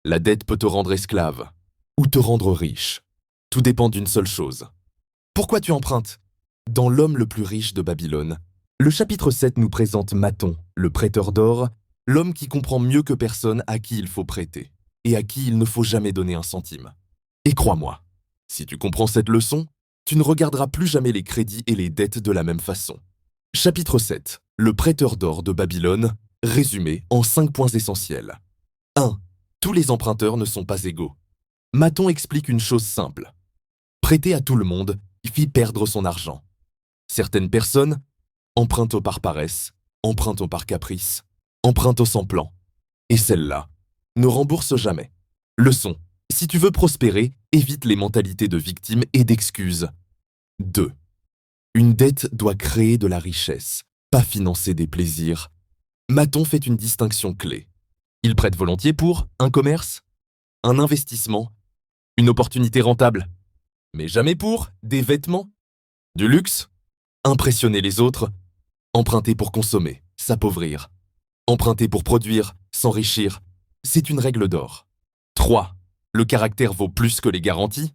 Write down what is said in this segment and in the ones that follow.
La dette peut te rendre esclave ou te rendre riche. Tout dépend d'une seule chose. Pourquoi tu empruntes? Dans L'homme le plus riche de Babylone, le chapitre 7 nous présente Mathon, le prêteur d'or, l'homme qui comprend mieux que personne à qui il faut prêter et à qui il ne faut jamais donner un centime. Et crois-moi, si tu comprends cette leçon, tu ne regarderas plus jamais les crédits et les dettes de la même façon. Chapitre 7. Le prêteur d'or de Babylone, résumé en 5 points essentiels. 1. Tous les emprunteurs ne sont pas égaux. Mathon explique une chose simple. Prêter à tout le monde fit perdre son argent. Certaines personnes empruntent par paresse, empruntent par caprice, empruntent sans plan. Et celles-là ne remboursent jamais. Leçon. Si tu veux prospérer, évite les mentalités de victime et d'excuses. 2. Une dette doit créer de la richesse, pas financer des plaisirs. Mathon fait une distinction clé. Il prête volontiers pour un commerce, un investissement, une opportunité rentable, mais jamais pour des vêtements, du luxe, impressionner les autres, emprunter pour consommer, s'appauvrir, emprunter pour produire, s'enrichir. C'est une règle d'or. 3. Le caractère vaut plus que les garanties.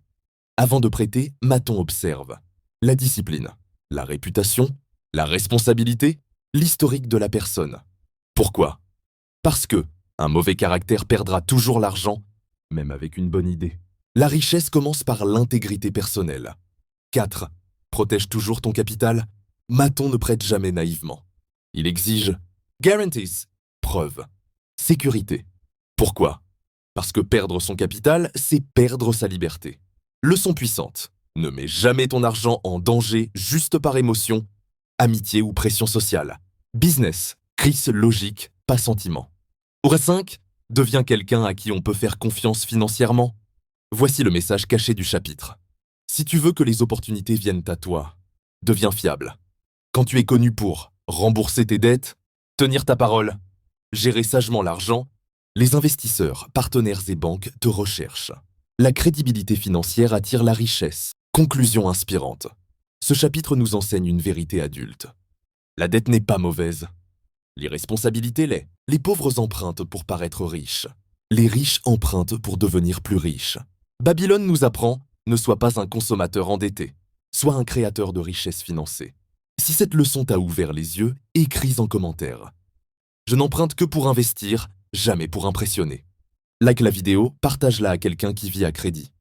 Avant de prêter, Mathon observe la discipline, la réputation, la responsabilité, l'historique de la personne. Pourquoi? Parce que un mauvais caractère perdra toujours l'argent, même avec une bonne idée. La richesse commence par l'intégrité personnelle. 4. Protège toujours ton capital. Mathon ne prête jamais naïvement. Il exige guarantees, preuves, sécurité. Pourquoi? Parce que perdre son capital, c'est perdre sa liberté. Leçon puissante. Ne mets jamais ton argent en danger juste par émotion, amitié ou pression sociale. Business, crise logique, pas sentiment. Aura 5. Deviens quelqu'un à qui on peut faire confiance financièrement. Voici le message caché du chapitre. Si tu veux que les opportunités viennent à toi, deviens fiable. Quand tu es connu pour rembourser tes dettes, tenir ta parole, gérer sagement l'argent, les investisseurs, partenaires et banques te recherchent. La crédibilité financière attire la richesse. Conclusion inspirante. Ce chapitre nous enseigne une vérité adulte. La dette n'est pas mauvaise. L'irresponsabilité l'est. Les pauvres empruntent pour paraître riches. Les riches empruntent pour devenir plus riches. Babylone nous apprend, ne sois pas un consommateur endetté, sois un créateur de richesses financées. Si cette leçon t'a ouvert les yeux, écris en commentaire. Je n'emprunte que pour investir, jamais pour impressionner. Like la vidéo, partage-la à quelqu'un qui vit à crédit.